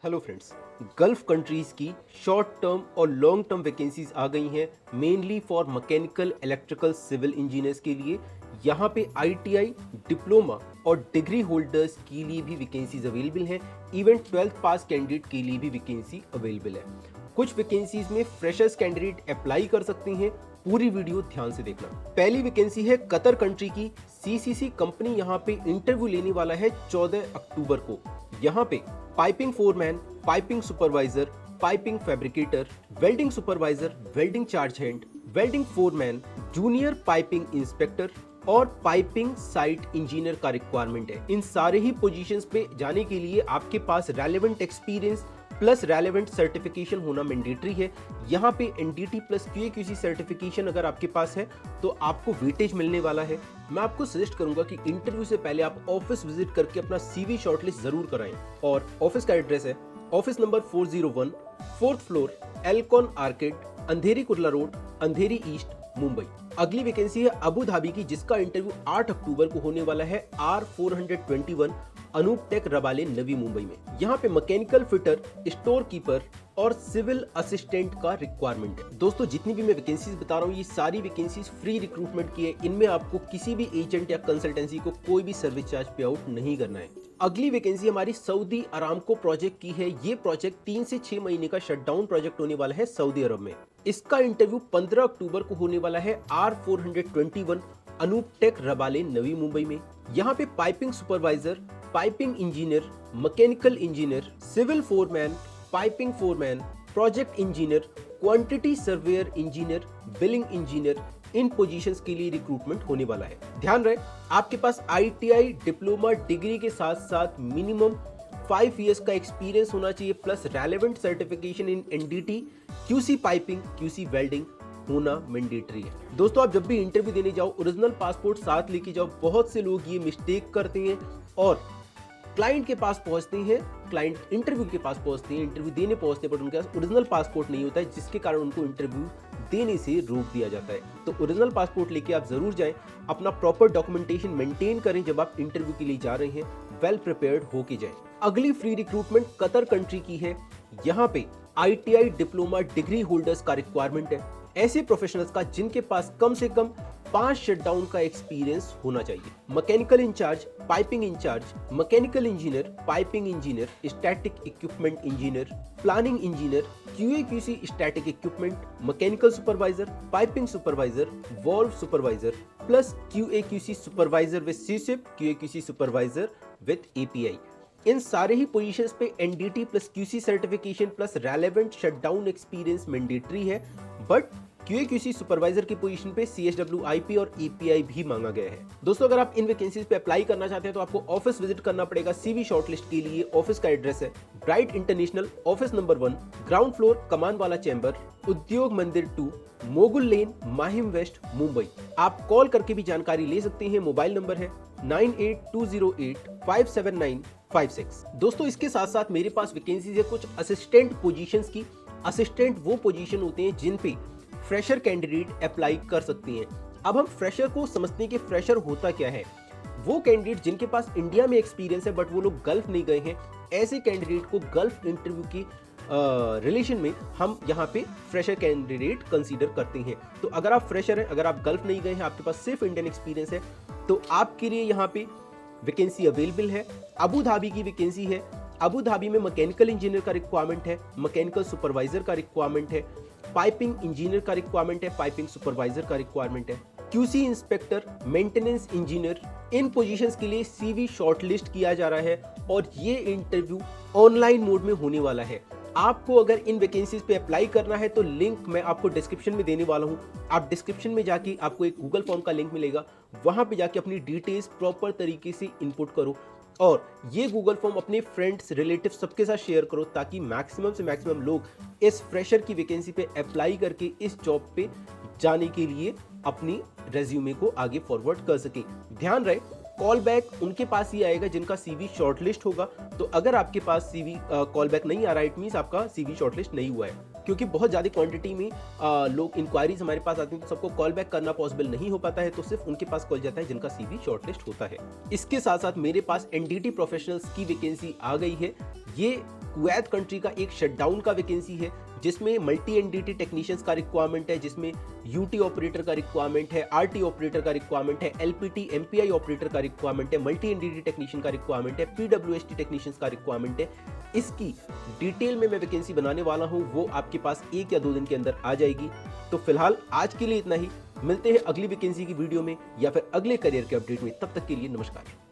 Hello friends. Gulf countries की short term और long term vacancies आ गई हैं, mainly for mechanical electrical civil engineers के लिए। यहाँ पे आईटीआई डिप्लोमा और डिग्री होल्डर्स के लिए भी वैकेंसीज अवेलेबल हैं। इवन 12th पास कैंडिडेट के लिए भी वैकेंसी अवेलेबल है। कुछ वैकेंसीज में फ्रेशर्स कैंडिडेट अप्लाई कर सकते हैं। पूरी वीडियो ध्यान से देखना। पहली वैकेंसी है कतर कंट्री की सीसीसी कंपनी। यहाँ पे इंटरव्यू लेने वाला है 14 अक्टूबर को। यहाँ पे piping foreman, piping supervisor, piping fabricator, welding supervisor, welding charge hand, welding foreman, junior piping inspector और पाइपिंग साइट इंजीनियर का रिक्वायरमेंट है। इन सारे ही पोजीशंस पे जाने के लिए आपके पास relevant experience plus relevant certification होना मैंडेटरी है। यहाँ पे एनडीटी प्लस क्यूएक्यूसी सर्टिफिकेशन अगर आपके पास है तो आपको वेटेज मिलने वाला है। मैं आपको सजेस्ट करूंगा कि इंटरव्यू से पहले आप ऑफिस विजिट करके अपना सीवी शॉर्टलिस्ट जरूर कराएं। और ऑफिस का एड्रेस है office number 401, 4th floor, Alcon arcade, Andheri Kurla road, Andheri east, Mumbai. अगली वैकेंसी है अबू धाबी की, जिसका इंटरव्यू 8 अक्टूबर को होने वाला है R421 अनूप टेक रबाले, नवी मुंबई में। यहाँ पे मैकेनिकल फिटर, स्टोर कीपर और सिविल असिस्टेंट का रिक्वायरमेंट है। दोस्तों, जितनी भी मैं वैकेंसीज बता रहा हूँ ये सारी वैकेंसीज फ्री रिक्रूटमेंट की है। इनमें आपको किसी भी एजेंट या कंसल्टेंसी को कोई भी सर्विस चार्ज पे आउट नहीं करना है। अगली वैकेंसी हमारी सऊदी अरामको प्रोजेक्ट की है। ये प्रोजेक्ट 3 से 6 महीने का शटडाउन प्रोजेक्ट होने वाला है सऊदी अरब में। इसका इंटरव्यू 15 अक्टूबर को होने वाला है R421 अनूप टेक रबाले, नवी मुंबई में। यहाँ पे piping supervisor, piping engineer, mechanical engineer, civil foreman, piping foreman, project engineer, quantity surveyor engineer, billing engineer, इन पोजीशंस के लिए रिक्रूटमेंट होने वाला है। ध्यान रहे, आपके पास आईटीआई डिप्लोमा डिग्री के साथ साथ मिनिमम 5 इयर्स का एक्सपीरियंस होना चाहिए प्लस रेलेवेंट सर्टिफिकेशन इन NDT, QC piping, QC welding होना मैंडेटरी है। दोस्तों, आप जब भी इंटरव्यू देने जाओ ओरिजिनल पासपोर्ट साथ लेके जाओ। बहुत से लोग ये मिस्टेक करते हैं और क्लाइंट के पास पहुंचते हैं, क्लाइंट इंटरव्यू के पास पहुंचते हैं, इंटरव्यू देने पहुंचते हैं, पर उनके पास ओरिजिनल पासपोर्ट नहीं होता है, जिसके कारण उनको इंटरव्यू देने से रोक दिया जाता है। तो ओरिजिनल पासपोर्ट लेके आप जरूर जाएं, अपना प्रॉपर डॉक्यूमेंटेशन मेंटेन करें। जब आप इंटरव्यू के लिए जा रहे हैं वेल प्रिपेयर्ड होके जाएं। अगली फ्री रिक्रूटमेंट कतर कंट्री की है। यहाँ पे आईटीआई डिप्लोमा डिग्री होल्डर्स का रिक्वायरमेंट है। ऐसे प्रोफेशनल्स का जिनके पास कम से कम 5 शटडाउन का एक्सपीरियंस होना चाहिए। Mechanical incharge, piping incharge, mechanical engineer, piping engineer, static equipment engineer, planning engineer, QAQC static equipment, mechanical supervisor, piping supervisor, valve supervisor plus QAQC supervisor with सीसिप, क्यूएक्यूसी सुपरवाइजर विद एपीआई। इन सारे ही positions पे NDT plus QC certification plus relevant shutdown experience mandatory है। But QAQC supervisor की position पे CHWIP और EPI भी मांगा गया है। दोस्तों, अगर आप इन वैकेंसीज पे अप्लाई करना चाहते हैं तो आपको ऑफिस विजिट करना पड़ेगा सीवी शॉर्टलिस्ट के लिए। ऑफिस का एड्रेस है bright international, office number 1, ground floor, Kamanwala chamber, Udyog Mandir 2, Mogul lane, Mahim west, Mumbai. आप कॉल करके भी जानकारी ले सकते हैं। मोबाइल नंबर है 9820857956। दोस्तों, इसके साथ साथ मेरे पास वैकेंसीज है कुछ असिस्टेंट पोजीशंस की। असिस्टेंट वो पोजीशन होते हैं जिन पे फ्रेशर कैंडिडेट अप्लाई कर सकते हैं। अब हम फ्रेशर को समझते हैं कि फ्रेशर होता क्या है। वो कैंडिडेट जिनके पास इंडिया में एक्सपीरियंस है बट वो लोग गल्फ नहीं गए हैं, ऐसे कैंडिडेट को गल्फ इंटरव्यू की रिलेशन में हम यहाँ पे फ्रेशर कैंडिडेट कंसीडर करते हैं। तो अगर आप फ्रेशर हैं, अगर आप गल्फ नहीं गए हैं, आपके पास सिर्फ इंडियन एक्सपीरियंस है, तो आपके लिए यहाँ पे वैकेंसी अवेलेबल है। अबू धाबी की वैकेंसी है। अबू धाबी में मैकेनिकल इंजीनियर का रिक्वायरमेंट है, मैकेनिकल सुपरवाइजर का रिक्वायरमेंट है, पाइपिंग इंजीनियर का रिक्वायरमेंट है, पाइपिंग सुपरवाइजर का रिक्वायरमेंट है, क्यूसी इंस्पेक्टर, मेंटेनेंस इंजीनियर। इन पोजीशंस के लिए सीवी शॉर्टलिस्ट किया जा रहा है और ये इंटरव्यू ऑनलाइन मोड में होने वाला है। आपको अगर इन वैकेंसीज पे अप्लाई करना है तो लिंक मैं आपको डिस्क्रिप्शन में देने वाला हूं। आप डिस्क्रिप्शन में जाके आपको एक गूगल फॉर्म का लिंक मिलेगा, वहां पे जाके अपनी डिटेल्स प्रॉपर तरीके से इनपुट करो और ये गूगल फॉर्म अपने फ्रेंड्स, रिलेटिव्स सबके साथ शेयर करो ताकि मैक्सिमम से मैक्सिमम लोग इस फ्रेशर की वैकेंसी पे अप्लाई करके इस जॉब पे जाने के लिए अपनी रेज्यूमे को आगे फॉरवर्ड कर सके। ध्यान रहे, कॉल बैक उनके पास ही आएगा जिनका सीवी शॉर्टलिस्ट होगा। तो अगर आपके पास सीवी कॉल बैक नहीं आ रहा है, इट मींस आपका सीवी शॉर्टलिस्ट नहीं हुआ है। क्योंकि बहुत ज़्यादा क्वांटिटी में लोग इंक्वायरीज हमारे पास आती हैं, तो सबको कॉल बैक करना पॉसिबल नहीं हो पाता है, तो सिर्फ उनके पास कॉल जाता है जिनका सीवी शॉर्टलिस्ट होता है। इसके साथ साथ मेरे पास एनडीटी प्रोफेशनल्स की वैकेंसी आ गई है। ये कुवैत कंट्री का एक शटडाउन का वैकेंसी है जिसमें मल्टी एनडीटी टेक्नीशियंस का रिक्वायरमेंट है, जिसमें यूटी ऑपरेटर का रिक्वायरमेंट है, आरटी ऑपरेटर का रिक्वायरमेंट है, एलपीटी एमपीआई ऑपरेटर का रिक्वायरमेंट है, मल्टी एनडीटी टेक्नीशियन का रिक्वायरमेंट है, पीडब्ल्यूएसटी टेक्नीशियंस का रिक्वायरमेंट है। इसकी डिटेल में मैं वैकेंसी बनाने वाला हूं, वो आपके पास 1 या 2 दिन के अंदर आ जाएगी। तो फिलहाल आज के लिए इतना ही। मिलते हैं अगली वैकेंसी की वीडियो में या फिर अगले करियर के अपडेट में। तब तक के लिए नमस्कार।